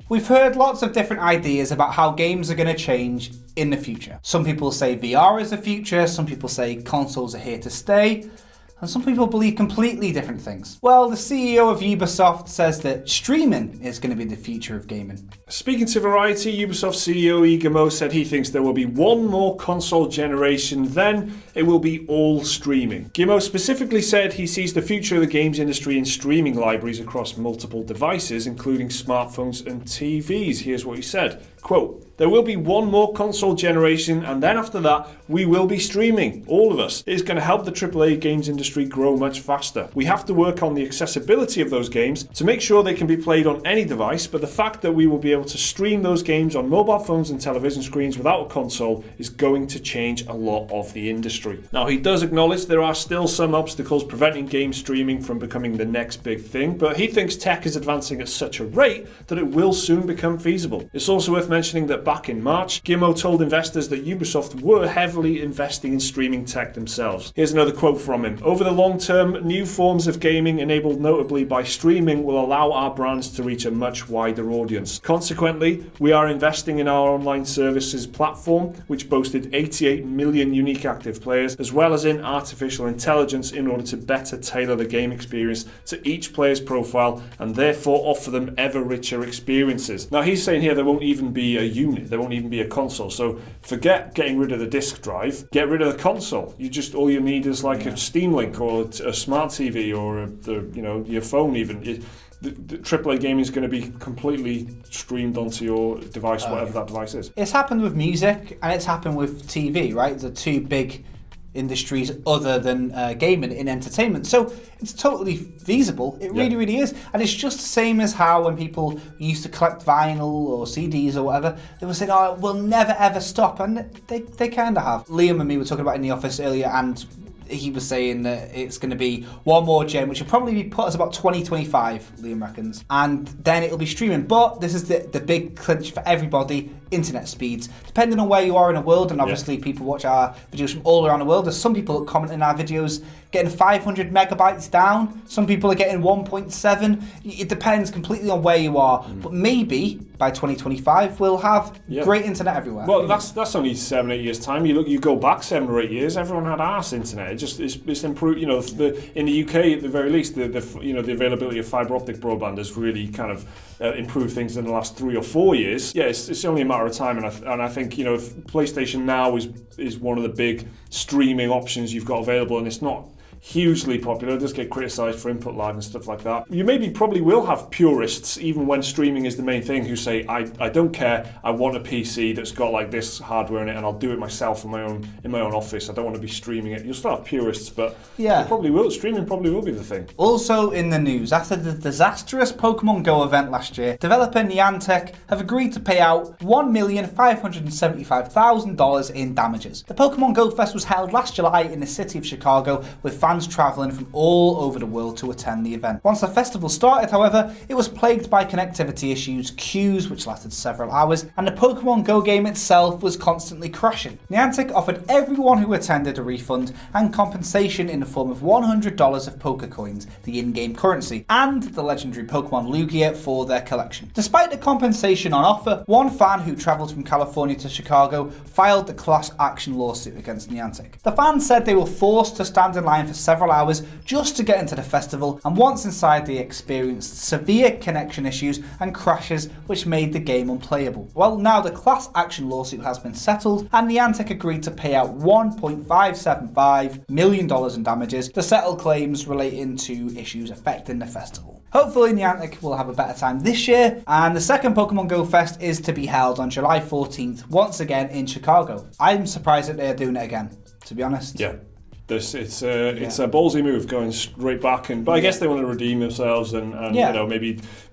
We've heard lots of different ideas about how games are going to change in the future. Some people say VR is the future, some people say consoles are here to stay, and some people believe completely different things. Well, the CEO of Ubisoft says that streaming is going to be the future of gaming. Speaking to Variety, Ubisoft CEO Yves Guillemot said he thinks there will be one more console generation, then it will be all streaming. Guillemot specifically said he sees the future of the games industry in streaming libraries across multiple devices, including smartphones and TVs. Here's what he said, quote, "There will be one more console generation, and then after that, we will be streaming. All of us. It is going to help the AAA games industry grow much faster. We have to work on the accessibility of those games to make sure they can be played on any device, but the fact that we will be able to stream those games on mobile phones and television screens without a console is going to change a lot of the industry." Now, he does acknowledge there are still some obstacles preventing game streaming from becoming the next big thing, but he thinks tech is advancing at such a rate that it will soon become feasible. It's also worth mentioning that back in March, Guillemot told investors that Ubisoft were heavily investing in streaming tech themselves. Here's another quote from him. "Over the long term, new forms of gaming enabled notably by streaming will allow our brands to reach a much wider audience. Consequently, we are investing in our online services platform, which boasted 88 million unique active players, as well as in artificial intelligence in order to better tailor the game experience to each player's profile and therefore offer them ever richer experiences." Now, he's saying here there won't even be a unit, there won't even be a console. So forget getting rid of the disk drive, get rid of the console. All you need is like a Steam Link or a smart TV or your phone even. The AAA gaming is going to be completely streamed onto your device, whatever that device is. It's happened with music and it's happened with TV, right? The two big industries other than gaming in entertainment. So it's totally feasible. It really, really is. And it's just the same as how when people used to collect vinyl or CDs or whatever, they were saying, oh, we'll never ever stop. And they kind of have. Liam and me were talking about it in the office earlier, and he was saying that it's going to be one more gen, which will probably be put us about 2025, Liam reckons. And then it'll be streaming. But this is the big clinch for everybody, internet speeds. Depending on where you are in the world, and obviously people watch our videos from all around the world, there's some people that comment in our videos getting 500 megabytes down. Some people are getting 1.7. It depends completely on where you are. But maybe by 2025, we'll have great internet everywhere. Well, that's only 7-8 years time. You go back 7 or 8 years, everyone had arse internet. It's improved. In the UK at the very least, the availability of fibre optic broadband has really kind of improved things in the last 3 or 4 years. Yeah, it's only a matter of time, and I think if PlayStation Now is one of the big streaming options you've got available, and it's not hugely popular. It does get criticised for input lag and stuff like that. You probably will have purists, even when streaming is the main thing, who say, I don't care, I want a PC that's got like this hardware in it, and I'll do it myself in my own office. I don't want to be streaming it. You'll still have purists, but streaming probably will be the thing. Also in the news, after the disastrous Pokemon Go event last year, developer Niantic have agreed to pay out $1,575,000 in damages. The Pokemon Go Fest was held last July in the city of Chicago, with fans travelling from all over the world to attend the event. Once the festival started, however, it was plagued by connectivity issues, queues which lasted several hours, and the Pokemon Go game itself was constantly crashing. Niantic offered everyone who attended a refund and compensation in the form of $100 of poker coins, the in-game currency, and the legendary Pokemon Lugia for their collection. Despite the compensation on offer, one fan who travelled from California to Chicago filed the class action lawsuit against Niantic. The fan said they were forced to stand in line for several hours just to get into the festival, and once inside they experienced severe connection issues and crashes which made the game unplayable. Well, now the class action lawsuit has been settled, and Niantic agreed to pay out $1.575 million in damages to settle claims relating to issues affecting the festival. Hopefully Niantic will have a better time this year, and the second Pokemon Go Fest is to be held on July 14th, once again in Chicago. I'm surprised that they're doing it again, to be honest. Yeah. It's a ballsy move going straight back, but I guess they want to redeem themselves and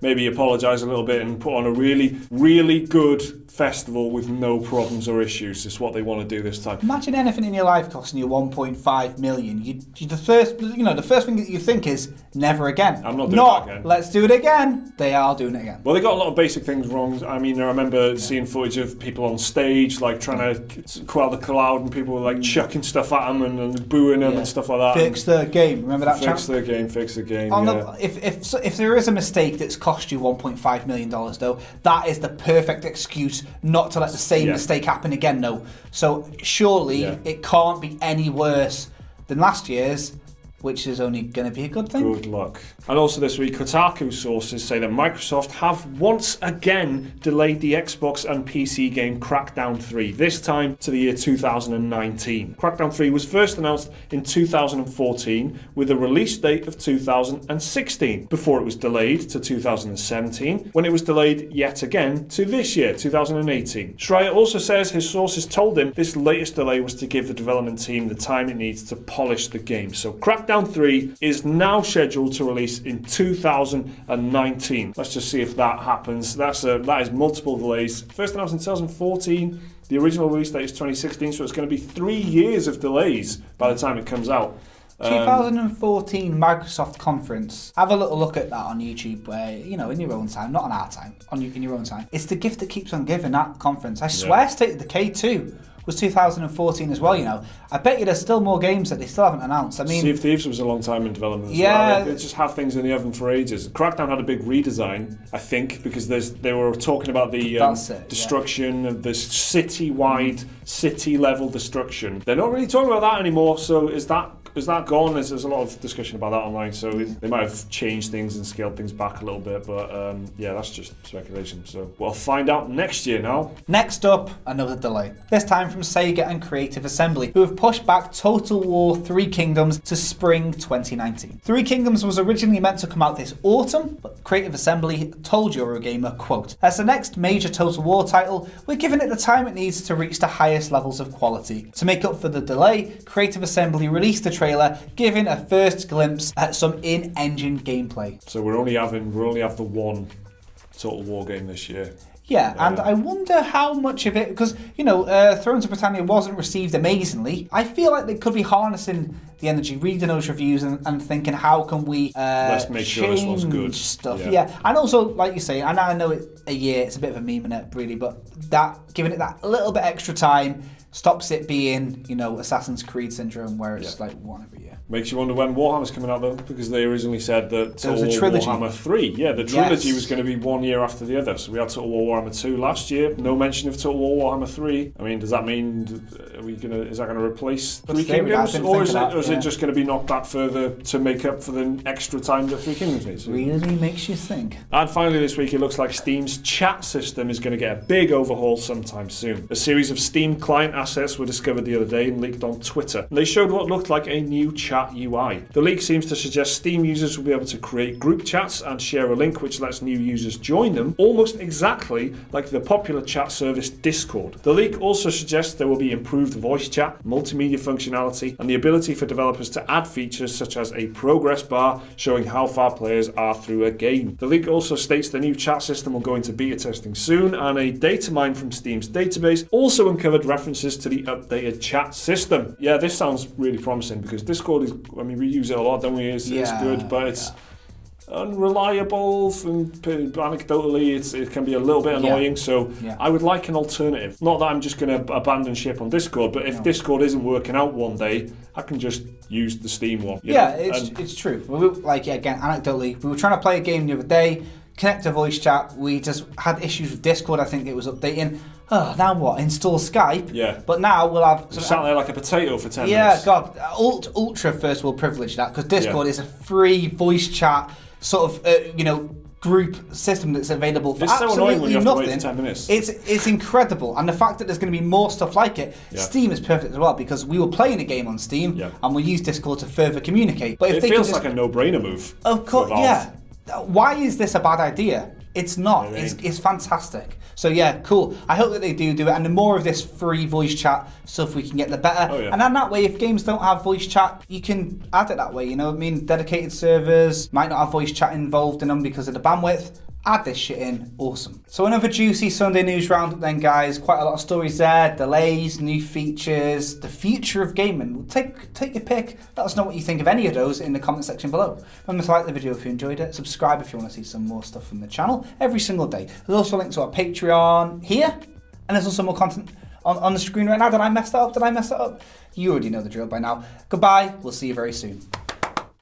maybe apologise a little bit and put on a really, really good festival with no problems or issues. Is what they want to do this time. Imagine anything in your life costing you 1.5 million. The first thing that you think is never again. I'm not doing that again. Let's do it again. They are doing it again. Well, they got a lot of basic things wrong. I mean, I remember seeing footage of people on stage like trying to quell the crowd, and people were like chucking stuff at them and booing booing them and stuff like that. Fix the game. Remember that? Fix the game. Fix the game. If there is a mistake that's cost you $1.5 million, though, that is the perfect excuse not to let the same mistake happen again. No. So surely it can't be any worse than last year's, which is only going to be a good thing. Good luck. And also this week, Kotaku sources say that Microsoft have once again delayed the Xbox and PC game Crackdown 3, this time to the year 2019. Crackdown 3 was first announced in 2014 with a release date of 2016, before it was delayed to 2017, when it was delayed yet again to this year, 2018. Schreier also says his sources told him this latest delay was to give the development team the time it needs to polish the game. So Crackdown 3 is now scheduled to release in 2019. Let's just see if that happens. That is multiple delays. First announced in 2014. The original release date is 2016, so it's going to be 3 years of delays by the time it comes out. 2014 Microsoft conference. Have a little look at that on YouTube, where in your own time, not on our time, in your own time. It's the gift that keeps on giving. That conference. I swear, State of Decay 2 was 2014 as well. I bet you there's still more games that they still haven't announced. I mean, Sea of Thieves was a long time in development as well. They just have things in the oven for ages. Crackdown had a big redesign, I think, because they were talking about the destruction of this city-wide, city-level destruction. They're not really talking about that anymore, so is that gone? There's a lot of discussion about that online, so they might have changed things and scaled things back a little bit, but that's just speculation. So we'll find out next year now. Next up, another delay. This time from Sega and Creative Assembly, who have pushed back Total War 3 Kingdoms to spring 2019. 3 Kingdoms was originally meant to come out this autumn, but Creative Assembly told Eurogamer, quote, "As the next major Total War title, we're giving it the time it needs to reach the highest levels of quality. To make up for the delay, Creative Assembly released a trailer giving a first glimpse at some in-engine gameplay." So we only have the one Total War game this year. Yeah, and I wonder how much of it, because, Thrones of Britannia wasn't received amazingly. I feel like they could be harnessing the energy, reading those reviews and thinking, how can we let's make sure this one's good stuff. Yeah, and also, like you say, and I know a year, it's a bit of a meme in it, really, but giving it that little bit extra time stops it being, Assassin's Creed syndrome, where it's like one every year. Makes you wonder when Warhammer's coming out, though, because they originally said that there was a trilogy. Warhammer 3. Yeah, the trilogy was going to be 1 year after the other. So we had Total War Warhammer 2 last year. No mention of Total War Warhammer 3. I mean, does that mean is that going to replace 3 Kingdoms, or is it just going to be knocked back further to make up for the extra time that 3 Kingdoms needs? Really makes you think. And finally, this week, it looks like Steam's chat system is going to get a big overhaul sometime soon. A series of Steam client assets were discovered the other day and leaked on Twitter. And they showed what looked like a new chat UI. The leak seems to suggest Steam users will be able to create group chats and share a link which lets new users join them, almost exactly like the popular chat service Discord. The leak also suggests there will be improved voice chat, multimedia functionality, and the ability for developers to add features such as a progress bar showing how far players are through a game. The leak also states the new chat system will go into beta testing soon, and a data mine from Steam's database also uncovered references to the updated chat system. Yeah, this sounds really promising, because Discord we use it a lot, don't we? It's good, but it's unreliable, and anecdotally it can be a little bit annoying, so I would like an alternative. Not that I'm just going to abandon ship on Discord, but if Discord isn't working out one day, I can just use the Steam one. It's true. Again, anecdotally, we were trying to play a game the other day, connect to voice chat, we just had issues with Discord. I think it was updating. Now what? Install Skype? Yeah. But now we'll have... sat there like a potato for 10 minutes. Yeah, God. Ultra first world privilege, that, because Discord is a free voice chat sort of, group system that's available for absolutely so annoying when you have nothing. To wait for 10 minutes. It's incredible. And the fact that there's going to be more stuff like it, Steam is perfect as well, because we were playing a game on Steam and we use Discord to further communicate. But if it feels like a no-brainer move. Of course, yeah. Why is this a bad idea? It's not. It's fantastic. So yeah, cool. I hope that they do it, and the more of this free voice chat stuff we can get, the better. And then that way, if games don't have voice chat, you can add it that way. Dedicated servers might not have voice chat involved in them because of the bandwidth. Add this shit in. Awesome. So another juicy Sunday News Roundup then, guys. Quite a lot of stories there. Delays, new features, the future of gaming. Take your pick. Let us know what you think of any of those in the comment section below. Remember to like the video if you enjoyed it. Subscribe if you want to see some more stuff from the channel every single day. There's also a link to our Patreon here. And there's also more content on the screen right now. Did I mess that up? You already know the drill by now. Goodbye. We'll see you very soon.